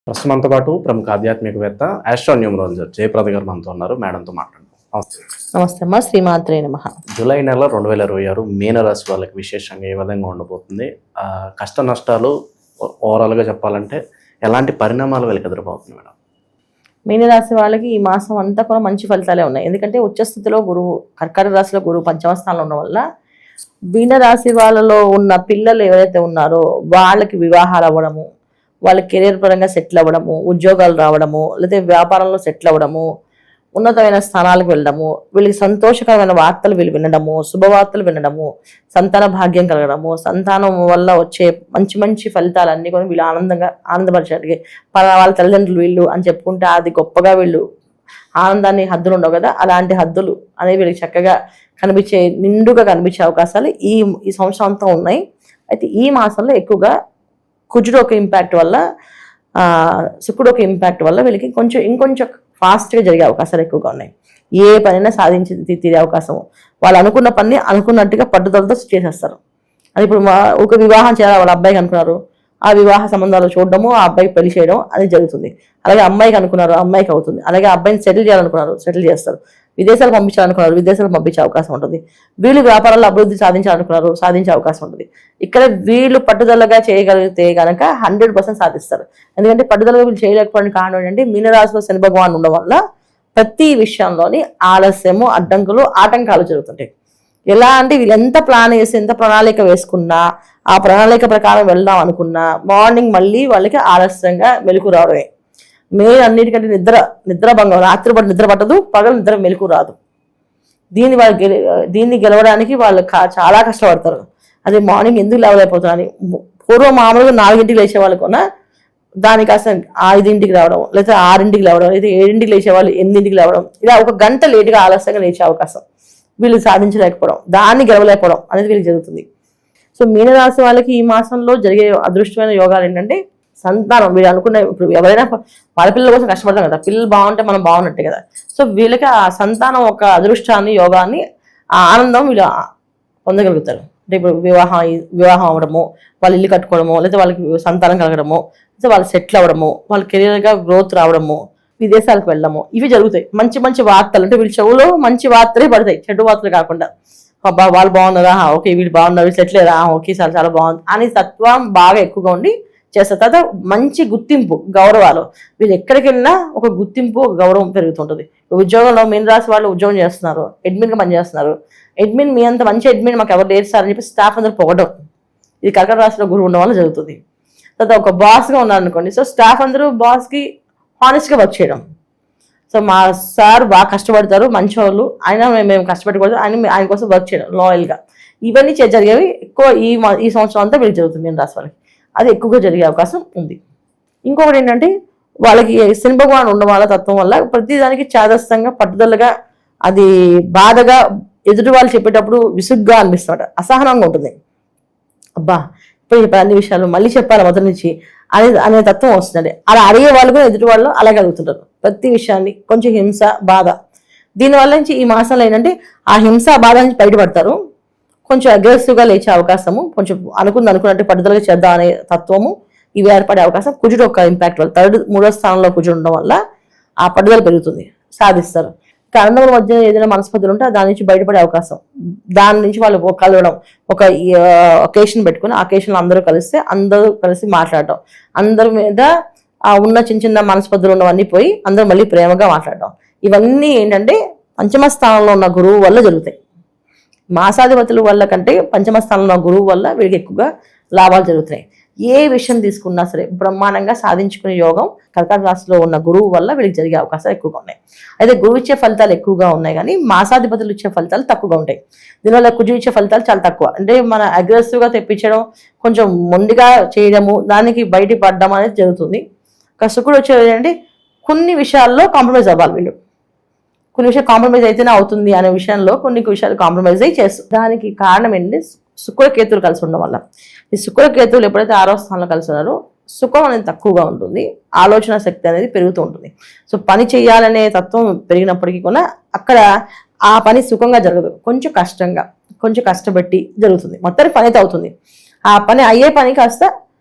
ప్రస్తుతం మనతో పాటు ప్రముఖ ఆధ్యాత్మికవేత్త ఆస్ట్రోన్యూమరాలజర్ జయప్రద గారు మనతో ఉన్నారు. మేడంతో మాట్లాడదాం. నమస్తే అమ్మా. శ్రీమాత్రే నమః. జూలై నెల 2026 మీనరాశి వాళ్ళకి విశేషంగా ఏ విధంగా ఉండబోతుంది? కష్ట నష్టాలు ఓవరాల్గా చెప్పాలంటే ఎలాంటి పరిణామాలు వీళ్ళకి ఎదురుపోతుంది మేడం? మీనరాశి వాళ్ళకి ఈ మాసం అంతా కూడా మంచి ఫలితాలే ఉన్నాయి. ఎందుకంటే ఉచ్చస్థితిలో గురువు, కర్కాటక రాశిలో గురువు పంచమ స్థానంలో ఉండడం వల్ల మీనరాశి వాళ్ళలో ఉన్న పిల్లలు ఎవరైతే ఉన్నారో వాళ్ళకి వివాహాలు అవ్వడము, వాళ్ళ కెరీర్ పరంగా సెటిల్ అవ్వడము, ఉద్యోగాలు రావడము, లేకపోతే వ్యాపారంలో సెటిల్ అవ్వడము, ఉన్నతమైన స్థానాలకు వెళ్ళడము, వీళ్ళకి సంతోషకరమైన వార్తలు వీళ్ళు వినడము, శుభవార్తలు వినడము, సంతాన భాగ్యం కలగడము, సంతానం వల్ల వచ్చే మంచి మంచి ఫలితాలన్నీ కూడా వీళ్ళు ఆనందపరచడానికి వాళ్ళ తల్లిదండ్రులు వీళ్ళు అని చెప్పుకుంటే అది గొప్పగా వీళ్ళు ఆనందాన్ని హద్దులు ఉండవు కదా, అలాంటి హద్దులు అనేవి వీళ్ళకి చక్కగా నిండుగా కనిపించే అవకాశాలు ఈ సంవత్సరం అంతా ఉన్నాయి. అయితే ఈ మాసంలో ఎక్కువగా కుజుడు ఒక ఇంపాక్ట్ వల్ల, శుక్రుడు ఒక ఇంపాక్ట్ వల్ల వీళ్ళకి ఇంకొంచెం ఫాస్ట్గా జరిగే అవకాశాలు ఎక్కువగా ఉన్నాయి. ఏ పనైనా సాధించి తీరే అవకాశము, వాళ్ళు అనుకున్న పని అనుకున్నట్టుగా పట్టుదలతో చేసేస్తారు. అది ఇప్పుడు ఒక వివాహం చేయాలి వాళ్ళ అబ్బాయికి అనుకున్నారు, ఆ వివాహ సంబంధాలు చూడడము, ఆ అబ్బాయికి పెళ్లి చేయడం అనేది జరుగుతుంది. అలాగే అమ్మాయికి అనుకున్నారు, అమ్మాయికి అవుతుంది. అలాగే అబ్బాయిని సెటిల్ చేయాలనుకున్నారు, సెటిల్ చేస్తారు. విదేశాలు పంపించాలనుకున్నారు, విదేశాలకు పంపించే అవకాశం ఉంటుంది. వీళ్ళు వ్యాపారాల్లో అభివృద్ధి సాధించాలనుకున్నారు, సాధించే అవకాశం ఉంటుంది. ఇక్కడ వీళ్ళు పట్టుదలగా చేయగలిగితే కనుక 100% సాధిస్తారు. ఎందుకంటే పట్టుదలగా వీళ్ళు చేయలేకపోవడానికి కారణం ఏంటంటే మీనరాశిలో శని భగవాన్ ఉండడం వల్ల ప్రతి విషయంలోని ఆలస్యము, అడ్డంకులు, ఆటంకాలు జరుగుతుంటాయి. ఎలా అంటే వీళ్ళు ఎంత ప్లాన్ వేసి ఎంత ప్రణాళిక వేసుకున్నా, ఆ ప్రణాళిక ప్రకారం వెళ్దాం అనుకున్నా మార్నింగ్ మళ్ళీ వాళ్ళకి ఆలస్యంగా మెలకు రావడమే. మెయిన్ అన్నిటికంటే నిద్రభంగం, రాత్రి నిద్ర పట్టదు, పగలు నిద్ర మెలకు రాదు. దీన్ని గెలవడానికి వాళ్ళు చాలా కష్టపడతారు. అదే మార్నింగ్ ఎందుకు లేవలేకపోతున్నారని పూర్వం మామూలుగా 4ంటికి లేచే వాళ్ళు కొన్నా దానికి అసలు 5ంటికి రావడం, లేదా 6ంటికి లేవడం, లేదా 7ంటికి లేచే వాళ్ళు 8ంటికి లేవడం, ఇలా 1 గంట లేటుగా ఆలస్యంగా లేచే అవకాశం వీళ్ళు సాధించలేకపోవడం, దాన్ని గెలవలేకపోవడం అనేది వీళ్ళకి జరుగుతుంది. సో మీనరాశి వాళ్ళకి ఈ మాసంలో జరిగే అదృష్టమైన యోగాలు ఏంటంటే సంతానం. వీళ్ళు అనుకున్న, ఇప్పుడు ఎవరైనా వాళ్ళ పిల్లల కోసం కష్టపడతాం కదా, పిల్లలు బాగుంటే మనం బాగున్నట్టే కదా. సో వీళ్ళకి ఆ సంతానం ఒక అదృష్టాన్ని, యోగాన్ని, ఆ ఆనందం వీళ్ళు పొందగలుగుతారు. అంటే ఇప్పుడు వివాహం అవ్వడము, వాళ్ళు ఇల్లు కట్టుకోవడము, లేదా వాళ్ళకి సంతానం కలగడము, లేదా వాళ్ళు సెటిల్ అవ్వడము, వాళ్ళ కెరీర్గా గ్రోత్ రావడము, విదేశాలకు వెళ్ళడము, ఇవి జరుగుతాయి. మంచి మంచి వార్తలు, అంటే వీళ్ళ చెవులో మంచి వార్తలే పడతాయి, చెడు వార్తలు కాకుండా. అబ్బా వాళ్ళు బాగున్నారా, ఓకే వీళ్ళు బాగున్నారు, సెటిల్ అయ్యారా, ఓకే చాలా చాలా బాగుంది అని తత్వం బాగా ఎక్కువగా ఉండి చేస్తారు. తర్వాత మంచి గుర్తింపు, గౌరవాలు, వీళ్ళు ఎక్కడికి వెళ్ళినా ఒక గుర్తింపు, గౌరవం పెరుగుతుంటుంది. ఉద్యోగంలో మీనరాశి వాళ్ళు ఉద్యోగం చేస్తున్నారు, అడ్మిన్గా పనిచేస్తున్నారు. అడ్మిన్ మీ అంత మంచి అడ్మిన్ మాకు ఎవరు లేరు సార్ అని చెప్పి స్టాఫ్ అందరూ పొగడం, ఇది కర్కాటక రాశిలో గురువు ఉండడం వల్ల జరుగుతుంది. తర్వాత ఒక బాస్గా ఉన్నారనుకోండి, సో స్టాఫ్ అందరూ బాస్కి హానెస్ట్గా వర్క్ చేయడం. సో మా సార్ బాగా కష్టపడతారు, మంచివాళ్ళు, అయినా మేము కష్టపడకూడదు, ఆయన కోసం వర్క్ చేయడం లాయల్గా, ఇవన్నీ జరిగేవి ఎక్కువ ఈ సంవత్సరం అంతా వీళ్ళకి జరుగుతుంది మీనరాశి వాళ్ళకి. అది ఎక్కువగా జరిగే అవకాశం ఉంది. ఇంకొకటి ఏంటంటే వాళ్ళకి శని భగవాన్ ఉండడం వల్ల తత్వం వల్ల ప్రతిదానికి చాదస్తంగా, పట్టుదలగా, అది బాధగా, ఎదుటి వాళ్ళు చెప్పేటప్పుడు విసుగ్గా అనిపిస్తాడు, అసహనంగా ఉంటుంది. అబ్బా ఇప్పుడు అన్ని విషయాలు మళ్ళీ చెప్పాలి మొదటి నుంచి అనే తత్వం వస్తుంది. అలా అడిగే వాళ్ళు కూడా ఎదుటి వాళ్ళు అలాగే అడుగుతుంటారు. ప్రతి విషయాన్ని కొంచెం హింస, బాధ. దీనివల్ల నుంచి ఈ మాసంలో ఏంటంటే ఆ హింస, బాధ నుంచి బయటపడతారు. కొంచెం అగ్రెసివ్గా లేచే అవకాశము, కొంచెం అనుకున్నట్టు పట్టుదలగా చేద్దాం అనే తత్వము, ఇవి ఏర్పడే అవకాశం. కుజుడు ఒక ఇంపాక్ట్ వల్ల, 3వ స్థానంలో కుజుడు ఉండడం వల్ల ఆ పట్టుదల పెరుగుతుంది, సాధిస్తారు. అన్నదమ్ముల మధ్య ఏదైనా మనస్పర్ధలు ఉంటే దాని నుంచి బయటపడే అవకాశం, దాని నుంచి వాళ్ళు కలవడం, ఒక ఒకేషన్ పెట్టుకుని ఆ ఒకేషన్లో అందరూ కలిసి మాట్లాడటం, అందరి మీద ఉన్న చిన్న మనస్పర్ధలు ఉన్నవన్నీ పోయి అందరూ మళ్ళీ ప్రేమగా మాట్లాడటం, ఇవన్నీ ఏంటంటే పంచమ స్థానంలో ఉన్న గురువు వల్ల జరుగుతాయి. మాసాధిపతుల వల్ల కంటే పంచమ స్థానంలో గురువు వల్ల వీళ్ళకి ఎక్కువగా లాభాలు జరుగుతున్నాయి. ఏ విషయం తీసుకున్నా సరే బ్రహ్మాండంగా సాధించుకునే యోగం కర్కాటక రాశిలో ఉన్న గురువు వల్ల వీళ్ళకి జరిగే అవకాశాలు ఎక్కువగా ఉన్నాయి. అయితే గురువు ఇచ్చే ఫలితాలు ఎక్కువగా ఉన్నాయి, కానీ మాసాధిపతులు ఇచ్చే ఫలితాలు తక్కువగా ఉంటాయి. దీనివల్ల కుజుడు ఇచ్చే ఫలితాలు చాలా తక్కువ. అంటే మన అగ్రెసివ్గా తెప్పించడం, కొంచెం మొండిగా చేయడము, దానికి బయటపడడం అనేది జరుగుతుంది. శుక్రుడు వచ్చేది ఏంటంటే కొన్ని విషయాల్లో కాంప్రమైజ్ అవ్వాలి వీళ్ళు, కొన్ని విషయాలు కాంప్రమైజ్ అయితేనే అవుతుంది అనే విషయంలో కొన్ని విషయాలు కాంప్రమైజ్ అయ్యి చేస్తారు. దానికి కారణం ఏంటంటే శుక్రకేతువులు కలిసి ఉండడం వల్ల. ఈ శుక్రకేతువులు ఎప్పుడైతే 6వ స్థానంలో కలిసి ఉన్నారో సుఖం అనేది తక్కువగా ఉంటుంది, ఆలోచన శక్తి అనేది పెరుగుతూ ఉంటుంది. సో పని చేయాలనే తత్వం పెరిగినప్పటికీ కూడా అక్కడ ఆ పని సుఖంగా జరగదు, కొంచెం కష్టంగా, కొంచెం కష్టపెట్టి జరుగుతుంది. మొత్తానికి పని అయితే అవుతుంది. ఆ పని అయ్యే పని కాస్త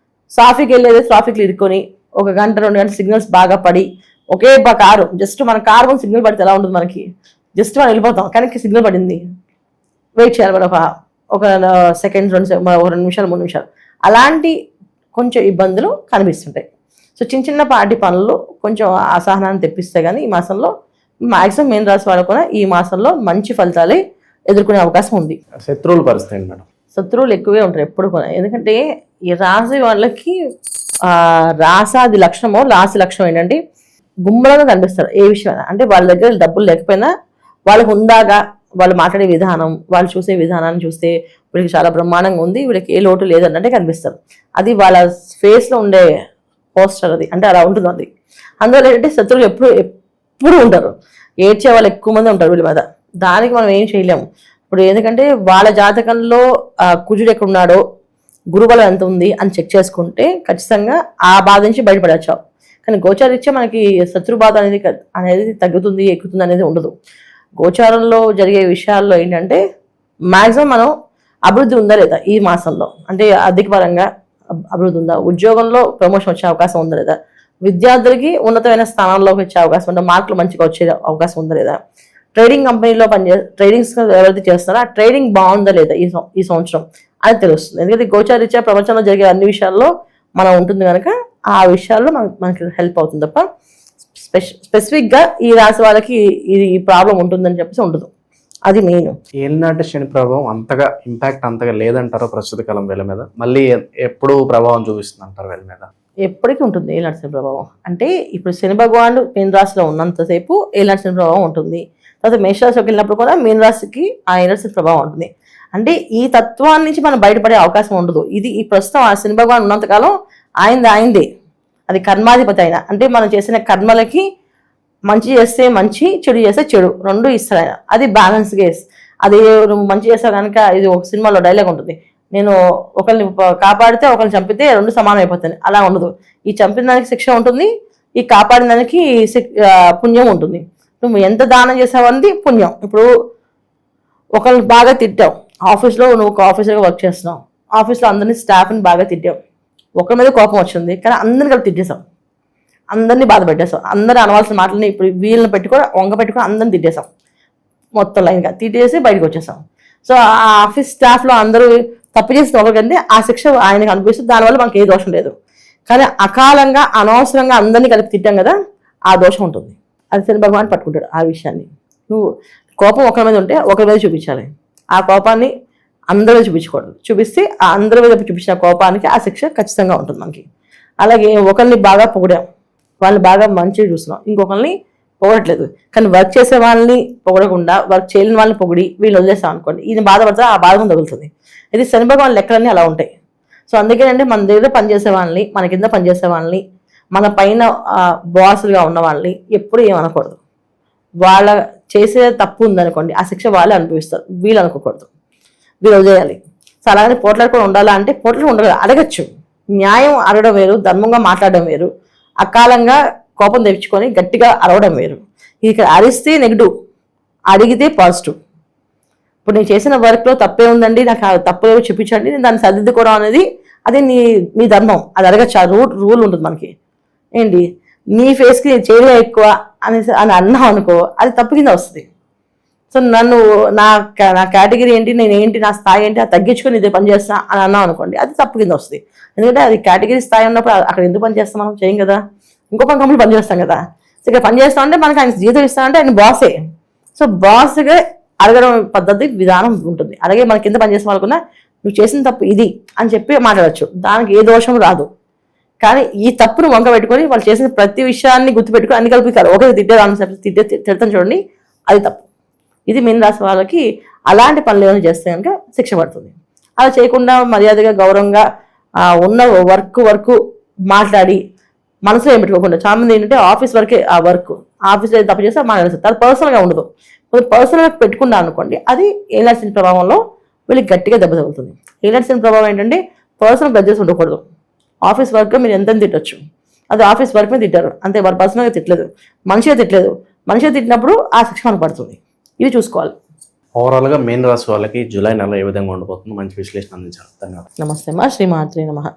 ట్రాఫిక్ వెళ్ళేది ట్రాఫిక్లు ఇరుక్కొని 1 గంట 2 గంటల సిగ్నల్స్ బాగా పడి ఒకే కారు జస్ట్ మన కారు ముందు సిగ్నల్ పడితే ఎలా ఉంటుంది మనకి, జస్ట్ మనం వెళ్ళిపోతాం కానీ సిగ్నల్ పడింది వెయిట్ చేయాలి మనం ఒక సెకండ్ 2 నిమిషాలు 3 నిమిషాలు, అలాంటి కొంచెం ఇబ్బందులు కనిపిస్తుంటాయి. సో చిన్న పాటి పనులు కొంచెం అసహనాన్ని తెప్పిస్తే కానీ ఈ మాసంలో మాక్సిమం మీన రాశి వాళ్ళు కూడా ఈ మాసంలో మంచి ఫలితాలే ఎదుర్కొనే అవకాశం ఉంది. శత్రువుల పరిస్థితి ఏంటి మేడం? శత్రువులు ఎక్కువే ఉంటారు ఎప్పుడు కూడా, ఎందుకంటే ఈ రాశి వాళ్ళకి రాసాది లక్షణమో రాశి లక్షణం ఏంటంటే గుమ్మలంగా కనిపిస్తారు ఏ విషయమైనా. అంటే వాళ్ళ దగ్గర డబ్బులు లేకపోయినా వాళ్ళకు ఉందాగా వాళ్ళు మాట్లాడే విధానం, వాళ్ళు చూసే విధానాన్ని చూస్తే వీళ్ళకి చాలా బ్రహ్మాండంగా ఉంది, వీళ్ళకి ఏ లోటు లేదన్నట్టే కనిపిస్తారు. అది వాళ్ళ ఫేస్లో ఉండే పోస్టర్, అది అంటే అలా ఉంటుంది. అది అందువల్ల ఏంటంటే శత్రువులు ఎప్పుడు ఉంటారు, ఏడ్చే వాళ్ళు ఎక్కువ మంది ఉంటారు వీళ్ళ మీద. దానికి మనం ఏం చేయలేము ఇప్పుడు, ఎందుకంటే వాళ్ళ జాతకంలో కుజుడు ఎక్కడున్నాడో గురుబలం ఎంత ఉంది అని చెక్ చేసుకుంటే ఖచ్చితంగా ఆ బాధ నుంచి బయటపడచ్చు. కానీ గోచారీత్యా మనకి శత్రు బాధ అనేది తగ్గుతుంది ఎక్కుతుంది అనేది ఉండదు. గోచారంలో జరిగే విషయాల్లో ఏంటంటే మ్యాక్సిమం మనం అభివృద్ధి ఉందా లేదా ఈ మాసంలో, అంటే ఆర్థిక పరంగా అభివృద్ధి ఉందా, ఉద్యోగంలో ప్రమోషన్ వచ్చే అవకాశం ఉందా లేదా, విద్యార్థులకి ఉన్నతమైన స్థానాల్లోకి వచ్చే అవకాశం ఉందా, మార్కులు మంచిగా వచ్చే అవకాశం ఉందా లేదా, ట్రేడింగ్ కంపెనీలో ట్రేడింగ్స్ ఎవరైతే చేస్తారో ఆ ట్రేడింగ్ బాగుందా లేదా ఈ సంవత్సరం అని తెలుస్తుంది. ఎందుకంటే గోచారీత్యా ప్రపంచంలో జరిగే అన్ని విషయాల్లో మనం ఉంటుంది కనుక ఆ విషయాల్లో మనకి హెల్ప్ అవుతుంది తప్ప స్పెసిఫిక్గా ఈ రాశి వాళ్ళకి ఈ ప్రాబ్లం ఉంటుందని చెప్పేసి ఉండదు. అది మెయిన్. ఏలినాటి శని ప్రభావం అంతగా ఇంపాక్ట్ అంతగా లేదంటారో ప్రస్తుత కాలం వీళ్ళ మీద, మళ్ళీ ఎప్పుడు ప్రభావం చూపిస్తుంది అంటారు వీళ్ళ మీద? ఎప్పటికీ ఉంటుంది ఏలినాటి శని ప్రభావం. అంటే ఇప్పుడు శని భగవానుడు మీన రాశిలో ఉన్నంతసేపు ఏలినాటి శని ప్రభావం ఉంటుంది. తర్వాత మేషరాశిలోకి వెళ్ళినప్పుడు కూడా మీన రాశికి ఆ ఏలినాటి శని ప్రభావం ఉంటుంది. అంటే ఈ తత్వాన్ని నుంచి మనం బయటపడే అవకాశం ఉండదు. ఇది ఈ ప్రస్తుతం ఆ శని భగవాన్ ఉన్నంతకాలం ఆయనదే, అది కర్మాధిపతి అయినా. అంటే మనం చేసిన కర్మలకి మంచి చేస్తే మంచి, చెడు చేస్తే చెడు, రెండు ఇస్తాడు ఆయన. అది బ్యాలెన్స్గా అది నువ్వు మంచి చేస్తావు కనుక, ఇది ఒక సినిమాలో డైలాగ్ ఉంటుంది, నేను ఒకరిని కాపాడితే ఒకరిని చంపితే 2 సమానం అయిపోతుంది. అలా ఉండదు. ఈ చంపిన దానికి శిక్ష ఉంటుంది, ఈ కాపాడిన దానికి పుణ్యం ఉంటుంది. నువ్వు ఎంత దానం చేసావన్నది పుణ్యం. ఇప్పుడు ఒకరిని బాగా తిట్టావు ఆఫీస్లో, నువ్వు ఒక ఆఫీసర్గా వర్క్ చేస్తున్నావు, ఆఫీస్లో అందరినీ స్టాఫ్ని బాగా తిట్టావు, ఒకరి మీద కోపం వచ్చింది కానీ అందరిని కలిపి తిట్టేసాం, అందరినీ బాధ పెట్టేసాం, అందరూ అనవలసిన మాటలని ఇప్పుడు వీళ్ళని వంగ పెట్టుకొని అందరిని తిట్టేసాం, మొత్తం లైన్గా తిట్టేసి బయటకు వచ్చేసాం. సో ఆ ఆఫీస్ స్టాఫ్లో అందరూ తప్పు చేసిన ఒకరికంటే ఆ శిక్ష ఆయనకు అనిపిస్తుంది, దానివల్ల మనకి ఏ దోషం లేదు. కానీ అకాలంగా అనవసరంగా అందరినీ కలిపి తిట్టాం కదా, ఆ దోషం ఉంటుంది. అది శని భగవాన్ పట్టుకుంటాడు ఆ విషయాన్ని. నువ్వు కోపం ఒకరి మీద ఉంటే ఒకరి మీద చూపించాలి, ఆ కోపాన్ని అందరి మీద చూపించకూడదు. చూపిస్తే ఆ అందరి మీద చూపించిన కోపానికి ఆ శిక్ష ఖచ్చితంగా ఉంటుంది మనకి. అలాగే ఒకరిని బాగా పొగిడాం, వాళ్ళని బాగా మంచిగా చూస్తున్నాం, ఇంకొకరిని పొగడట్లేదు, కానీ వర్క్ చేసే వాళ్ళని పొగడకుండా వర్క్ చేయలేని వాళ్ళని పొగిడి వీళ్ళు వదిలేస్తాం అనుకోండి, ఈయన బాధపడితే ఆ బాధ తగులుతుంది. ఇది శని భగవాన్ లెక్కలన్నీ అలా ఉంటాయి. సో అందుకేనంటే మన దగ్గర పనిచేసే వాళ్ళని, మన కింద పనిచేసే వాళ్ళని, మన పైన బాసులుగా ఉన్న వాళ్ళని ఎప్పుడు ఏమనకూడదు. వాళ్ళ చేసే తప్పు ఉందనుకోండి, ఆ శిక్ష వాళ్ళే అనుభవిస్తారు, వీళ్ళు అనుకోకూడదు, వీళ్ళు వదిలేయాలి. సో అలాగని పోట్లాడుకొని ఉండాలా అంటే పోట్లాడు ఉండదు, అడగచ్చు. న్యాయం అడగడం వేరు, ధర్మంగా మాట్లాడడం వేరు, అకాలంగా కోపం తెచ్చుకొని గట్టిగా అరవడం వేరు. ఇక్కడ అరిస్తే నెగిటివ్, అడిగితే పాజిటివ్. ఇప్పుడు నేను చేసిన వర్క్లో తప్పే ఉందండి, నాకు ఆ తప్పు చూపించండి, నేను దాన్ని సర్దిద్దుకోవడం అనేది అది మీ ధర్మం, అది అడగచ్చు. ఆ రూల్ ఉంటుంది మనకి. ఏంటి నీ ఫేస్కి చేయలే ఎక్కువ అని అన్నావు అనుకో, అది తప్పు కింద వస్తుంది. సో నన్ను నా కేటగిరీ ఏంటి, నేనేంటి, నా స్థాయి ఏంటి, అది తగ్గించుకొని ఇదే పని చేస్తా అని అన్నాం అనుకోండి, అది తప్పు కింద వస్తుంది. ఎందుకంటే అది కేటగిరీ స్థాయి ఉన్నప్పుడు అక్కడ ఎందుకు పని చేస్తాం, మనం చేయం కదా, ఇంకో కంపెనీ పని చేస్తాం కదా. సో ఇక్కడ పని చేస్తామంటే మనకి ఆయన జీతం ఇస్తామంటే ఆయన బాసే. సో బాస్గా అడగడం పద్ధతి విధానం ఉంటుంది. అలాగే మన కింద పని చేసే వాళ్ళకున్నా నువ్వు చేసిన తప్పు ఇది అని చెప్పి మాట్లాడచ్చు, దానికి ఏ దోషం రాదు. కానీ ఈ తప్పును వంక పెట్టుకొని వాళ్ళు చేసిన ప్రతి విషయాన్ని గుర్తుపెట్టుకొని అన్ని కలిపి ఒకే తిడతాను చూడండి, అది తప్పు. ఇది మీన రాశి వాళ్ళకి అలాంటి పనులు ఏమైనా చేస్తే కనుక శిక్ష పడుతుంది. అలా చేయకుండా మర్యాదగా గౌరవంగా ఉన్న వర్క్ మాట్లాడి మనసులో ఏం పెట్టుకోకుండా, చాలా మంది ఏంటంటే ఆఫీస్ వరకే ఆ వర్క్, ఆఫీస్లో తప్పు చేస్తే మాట్లాడేస్తారు, అది పర్సనల్గా ఉండదు. పర్సనల్గా పెట్టుకున్నా అనుకోండి, అది ఏలినాటి శని ప్రభావంలో వీళ్ళకి గట్టిగా దెబ్బ తగులుతుంది. ఏలినాటి శని ప్రభావం ఏంటంటే పర్సనల్ గడ్జెస్ ఉండకూడదు. ఆఫీస్ వర్క్గా మీరు ఎంత తిట్టచ్చు, అది ఆఫీస్ వర్క్ మీద తిట్టారు అంతే, వారు పర్సనల్గా తిట్టలేదు, మనిషిగా తిట్టినప్పుడు ఆ శిక్ష మనకు పడుతుంది. ఇవి చూసుకోవాలి. ఓవరాల్గా మీన రాశి వాళ్ళకి జూలై నెల ఏ విధంగా ఉండబోతుంది, మంచి విశ్లేషణ అందించారు. ధన్యవాదాలు. నమస్తే అమ్మా. శ్రీమాత్రే నమః.